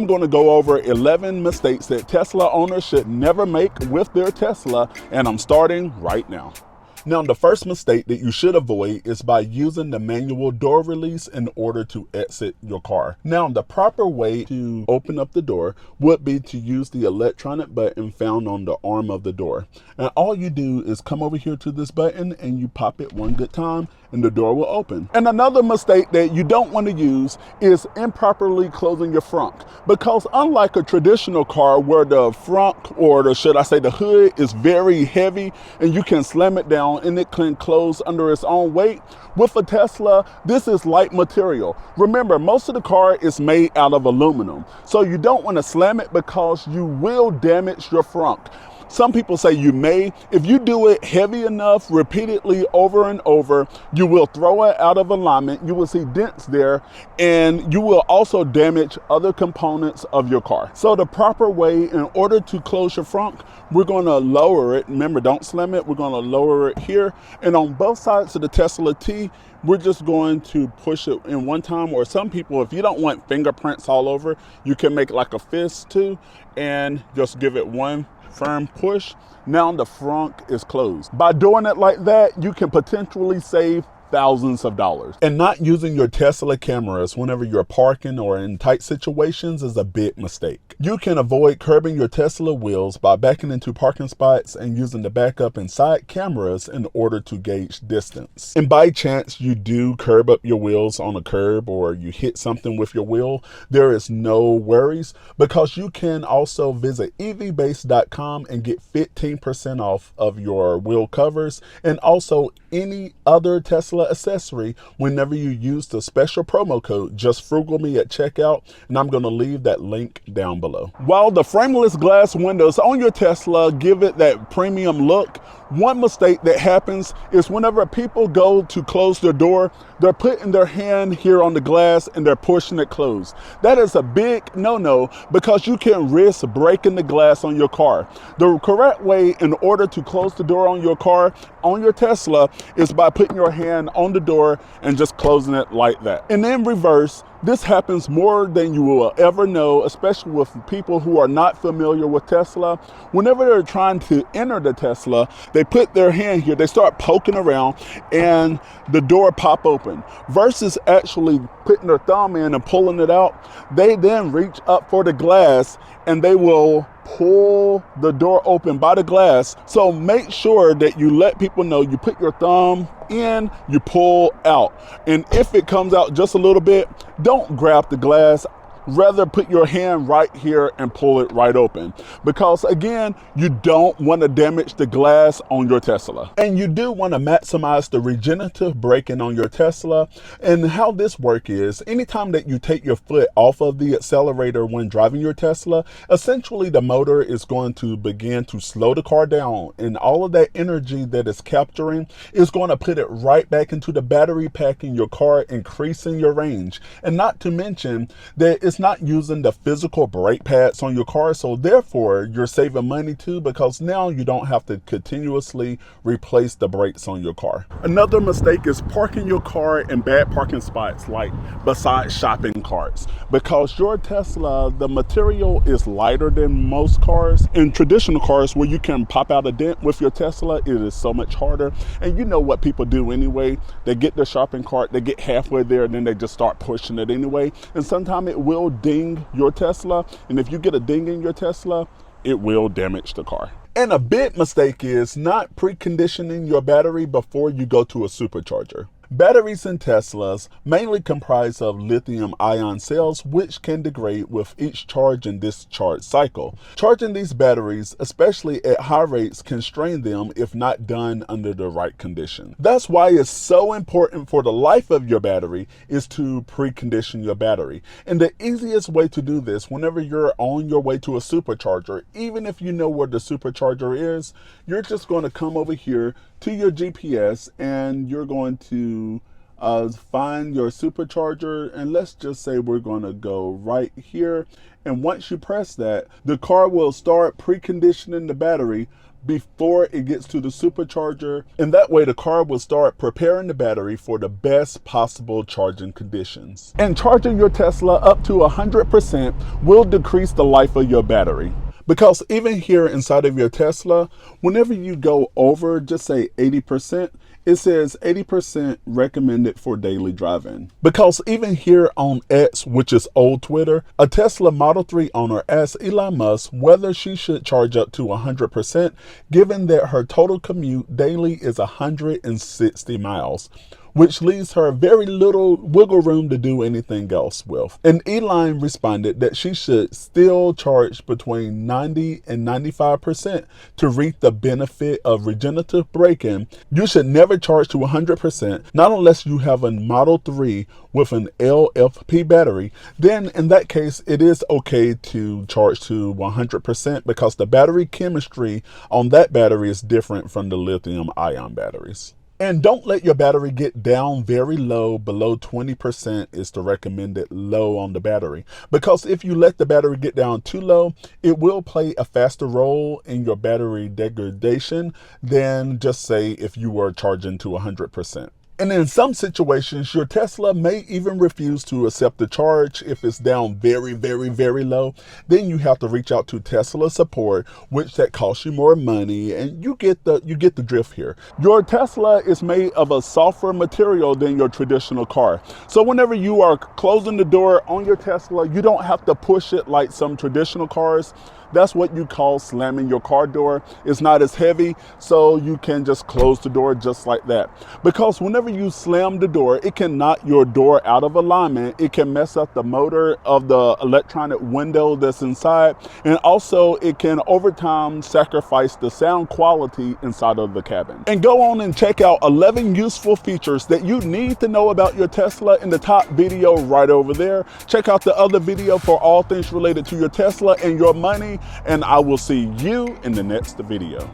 I'm going to go over 11 mistakes that Tesla owners should never make with their Tesla, and I'm starting right now. Now, the first mistake that you should avoid is by using the manual door release in order to exit your car. Now, the proper way to open up the door would be to use the electronic button found on the arm of the door. And all you do is come over here to this button and you pop it one good time and the door will open. And another mistake that you don't want to use is improperly closing your frunk, because unlike a traditional car where the frunk, or should I say the hood, is very heavy and you can slam it down and it can close under its own weight, with a Tesla, this is light material. Remember, most of the car is made out of aluminum, so you don't want to slam it because you will damage your frunk. Some people say you may. If you do it heavy enough, repeatedly over and over, you will throw it out of alignment. You will see dents there, and you will also damage other components of your car. So the proper way, in order to close your frunk, we're going to lower it. Remember, don't slam it. We're going to lower it here. And on both sides of the Tesla T, we're just going to push it in one time. Or some people, if you don't want fingerprints all over, you can make like a fist too, and just give it one firm push. Now the frunk is closed. By doing it like that, you can potentially save thousands of dollars. And not using your Tesla cameras whenever you're parking or in tight situations is a big mistake. You can avoid curbing your Tesla wheels by backing into parking spots and using the backup and side cameras in order to gauge distance. And by chance you do curb up your wheels on a curb or you hit something with your wheel, there is no worries, because you can also visit evbase.com and get 15% off of your wheel covers and also any other Tesla accessory whenever you use the special promo code JustFrugalMe at checkout, and I'm going to leave that link down below. While the frameless glass windows on your Tesla give it that premium look, one mistake that happens is whenever people go to close their door, they're putting their hand here on the glass and they're pushing it closed. That is a big no-no, because you can risk breaking the glass on your car. The correct way in order to close the door on your car, on your Tesla, is by putting your hand on the door and just closing it like that. And in reverse, this happens more than you will ever know, especially with people who are not familiar with Tesla. Whenever they're trying to enter the Tesla, they put their hand here, they start poking around, and the door pop open. Versus actually putting their thumb in and pulling it out, they then reach up for the glass and they will pull the door open by the glass. So make sure that you let people know you put your thumb in, you pull out. And if it comes out just a little bit, don't grab the glass. Rather put your hand right here and pull it right open, because again, you don't want to damage the glass on your Tesla. And you do want to maximize the regenerative braking on your Tesla. And how this works is, anytime that you take your foot off of the accelerator when driving your Tesla, essentially the motor is going to begin to slow the car down, and all of that energy that it's capturing is going to put it right back into the battery pack in your car, increasing your range. And not to mention that it's not using the physical brake pads on your car, so therefore you're saving money too, because now you don't have to continuously replace the brakes on your car. Another mistake is parking your car in bad parking spots, like beside shopping carts, because your Tesla, the material is lighter than most cars. In traditional cars where you can pop out a dent with your Tesla, it is so much harder. And you know what people do anyway, they get their shopping cart, they get halfway there, and then they just start pushing it anyway, and sometimes it will ding your Tesla. And if you get a ding in your Tesla, it will damage the car. And a big mistake is not preconditioning your battery before you go to a supercharger. Batteries in Teslas mainly comprise of lithium-ion cells, which can degrade with each charge and discharge cycle. Charging these batteries, especially at high rates, can strain them if not done under the right condition. That's why it's so important for the life of your battery is to precondition your battery. And the easiest way to do this, whenever you're on your way to a supercharger, even if you know where the supercharger is, you're just going to come over here to your GPS and you're going to find your supercharger, and let's just say we're going to go right here. And once you press that, the car will start preconditioning the battery before it gets to the supercharger, and that way the car will start preparing the battery for the best possible charging conditions. And charging your Tesla up to 100% will decrease the life of your battery. Because even here inside of your Tesla, whenever you go over, just say 80%, it says 80% recommended for daily driving. Because even here on X, which is old Twitter, a Tesla Model 3 owner asked Elon Musk whether she should charge up to 100%, given that her total commute daily is 160 miles. Which leaves her very little wiggle room to do anything else with. And Elon responded that she should still charge between 90 and 95% to reap the benefit of regenerative braking. You should never charge to 100%, not unless you have a Model 3 with an LFP battery. Then in that case, it is okay to charge to 100% because the battery chemistry on that battery is different from the lithium ion batteries. And don't let your battery get down very low. Below 20% is the recommended low on the battery. Because if you let the battery get down too low, it will play a faster role in your battery degradation than just say if you were charging to 100%. And in some situations, your Tesla may even refuse to accept the charge if it's down very, very, very low. Then you have to reach out to Tesla support, which that costs you more money, and you get the drift here. Your Tesla is made of a softer material than your traditional car. So whenever you are closing the door on your Tesla, you don't have to push it like some traditional cars. That's what you call slamming your car door. It's not as heavy, so you can just close the door just like that. Because whenever you slam the door, it can knock your door out of alignment. It can mess up the motor of the electronic window that's inside. And also it can over time sacrifice the sound quality inside of the cabin. And go on and check out 11 useful features that you need to know about your Tesla in the top video right over there. Check out the other video for all things related to your Tesla and your money. And I will see you in the next video.